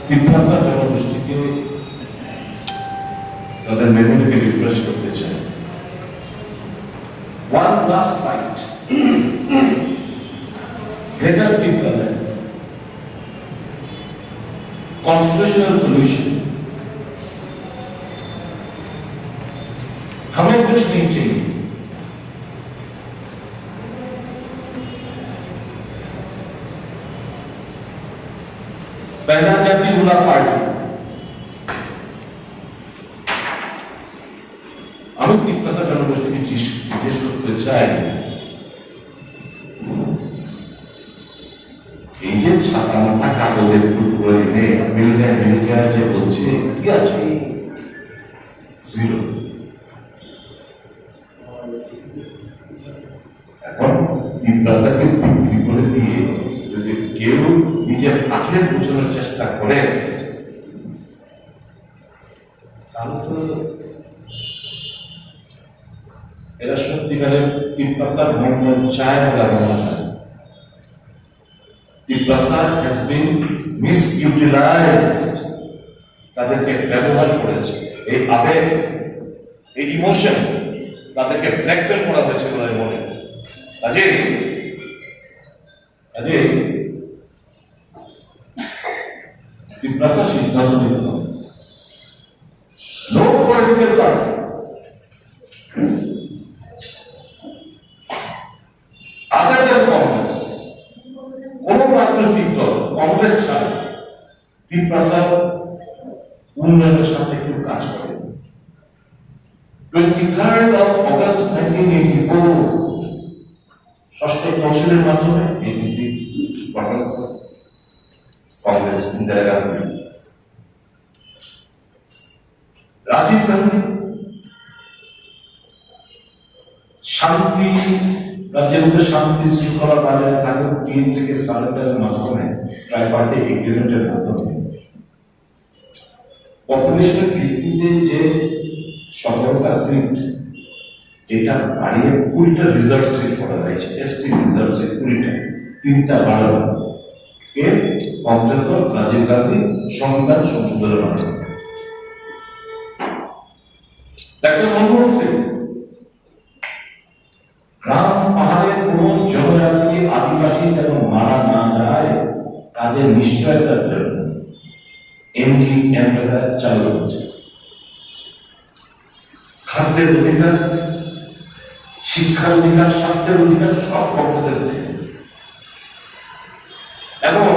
তিপ্রাসা জনগোষ্ঠীকে তাদের মেমোরিকে রিফ্রেশ করতে চাই। One last fight. Greater Tipraland. Constitutional solution. हमें कुछ नहीं चाहिए। पहला जाति गुला पार्टी আমি তিপ্রাসা জনগোষ্ঠীকে জিজ্ঞেস করতে চাই, এই যে ছাতা মাথা কাগজের টুকরো এনে মিলগা যে বলছে কি আছে, জিরো। এখন তিপ্রাসাকে বিক্রি করে দিয়ে যদি কেউ নিজের আখের বোঝানোর চেষ্টা করে তাহলে তো এরা সত্যিকারের তিপ্রাসার মঙ্গল চায় বলে আমার মনে হয়। তিপ্রাসা হ্যাজ বিন মিসইউটিলাইজড, তাদেরকে ব্যবহার করেছে। এই আবেগ, এই ইমোশন তাদেরকে ব্ল্যাকমেল করা হয়েছে বলে আমি মনে করি। কাজেই তিপ্রাসা সিদ্ধান্ত নিতে হবে। No political party, other than Congress, কোন রাজনৈতিক দল কংগ্রেস ছাড়া তিপ্রাসার উন্নয়নের সাথে কেউ কাজ করে। 23rd of August 1984 ষষ্ঠ তহসিলের মাধ্যমে এডিসি গঠন করে কংগ্রেস, ইন্দিরা গান্ধী, রাজীব গান্ধী শান্তি, রাজ্যের মধ্যে শান্তি শৃঙ্খলা বজায় থাকুক 3 থেকে 3.5 মাধ্যমে ট্রাইপার্টি এগ্রিমেন্টের মাধ্যমে পপুলেশনের ভিত্তিতে যে 17টা সিট এটা বাড়িয়ে 20টা রিজার্ভ সিট করা হয়েছে। এসটি রিজার্ভ সিট 20টা, 3টা বাড়ানো কে কংগ্রেস দল, রাজীব গান্ধী সংবিধান সংশোধনের মাধ্যমে। ডাক্তার মনমোহন সিং গ্রাম পাহাড়ের কোন জনজাতি আদিবাসী যেন মারা না যায় তাদের নিশ্চয়তার জন্য এমজিএমরা চালু হচ্ছে। খাদ্যের অধিকার, শিক্ষার অধিকার, স্বাস্থ্যের অধিকার সব কংগ্রেসের অধিকার। এবং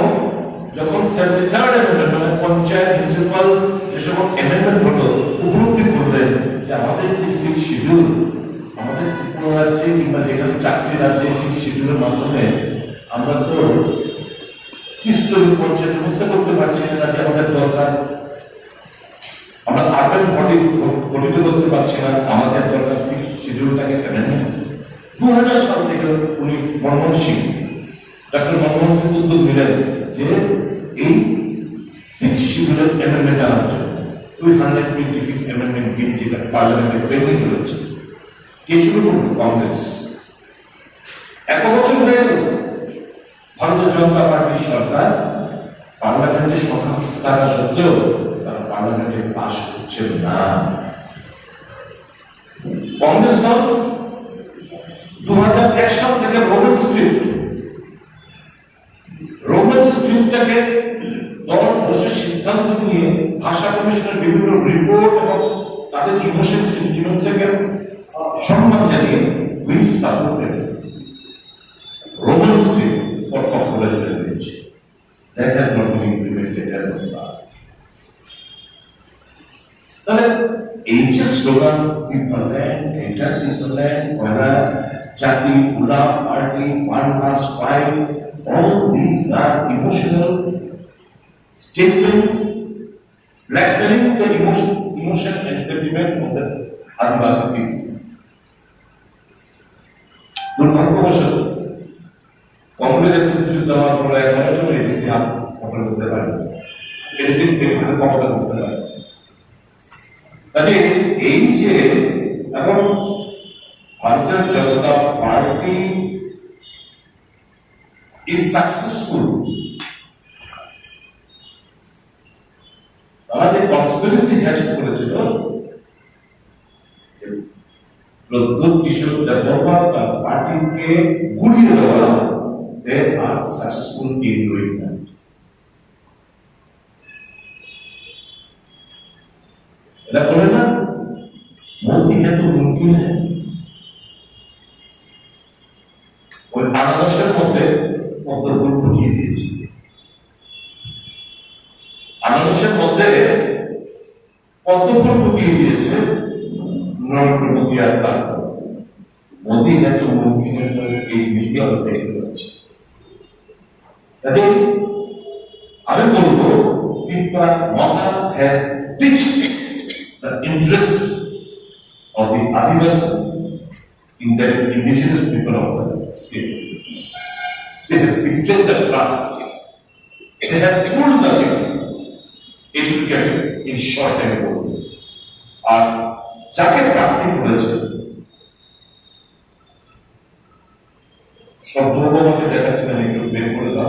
যখন 73rd অ্যামেন্ডমেন্ট মানে পঞ্চায়েত মিউনিসিপাল যে সমস্ত অ্যামেন্ডমেন্ট হলো, উপলব্ধি করলেন যে আমাদের যে 6 শিডিউল, আমাদের ত্রিপুরা রাজ্যে কিংবা যেখানে 4টি রাজ্যে 6 শিডিউলের মাধ্যমে আমরা তো ত্রিস্তরীয় পঞ্চায়েত ব্যবস্থা করতে পারছি না, যে আমাদের দরকার। আমরা আরবান বডি গঠিত করতে পারছি না, আমাদের দরকার 6 শিডিউলটাকে অ্যামেন্ডমেন্ট। 2000 সাল থেকে উনি মনমোহন সিং, ডক্টর মনমোহন সিং উদ্যোগ নিলেন যে এই 6 শিডিউলের অ্যামেন্ডমেন্ট আনার জন্য 225th অ্যামেন্ডমেন্ট বিল যেটা পার্লামেন্টে পেন্ডিং রয়েছে। কে শুরু করল? কংগ্রেস। 1 বছর হয়ে গেল, ভারতীয় জনতা পার্টির সরকার পার্লামেন্টে সংখ্যা থাকা সত্ত্বেও তারা পার্লামেন্টে পাশ করছে না। কংগ্রেস দল 2001 সাল থেকে রোমান স্ক্রিপ্টটাকে দল বসে সিদ্ধান্ত নিয়ে ভাষা কমিশনের বিভিন্ন রিপোর্ট এবং তাদের ইমোশন সেন্টিমেন্টটাকে সম্মান জানিয়ে we supported Roman script for popular language that has not been implemented as of now. তাহলে এই যে স্লোগান ত্রিপুরাল্যান্ড, এটা ত্রিপুরাল্যান্ড, পয়লা জাতি, গুলা party, 1+5, all these are emotional statements blackmailing the emotion and sentiment of the Adivasi people. দুর্ভাগ্যবশত কংগ্রেসের কিছু দেওয়ার পরে এখনো জন্য এডিসি হাত কখন করতে পারে, এডিসির ক্ষমতা বুঝতে পারে। কাজে এই যে এখন ভারতীয় জনতা পার্টি is successful তারা যে কনস্পিরেসি হ্যাচ করেছিল প্রদ্যোৎ কিশোর দেববর্মা তার পার্টিকে গুড়িয়ে দেওয়া, they are successful in doing that. এরা বলে না মোদি है तो मुमकिन है। ওই আনারসের মধ্যে পদ্মফুল ফুটিয়ে দিয়েছি, আনারসের মধ্যে পদ্মফুল ফুটিয়ে দিয়েছে নরেন্দ্র মোদী আর তার মোদী है तो मुमकिन है এই মিডিয়া দেখতে পাচ্ছি। আমি বলবো ত্রিপুরা মাথা has টিচড the interest of the Adivasis in the indigenous people of the state. They have betrayed the trust. They have pulled the educated in short and good. আর যাকে প্রার্থী করেছে সব আমাকে দেখাচ্ছেন, একটু বের করে দাও।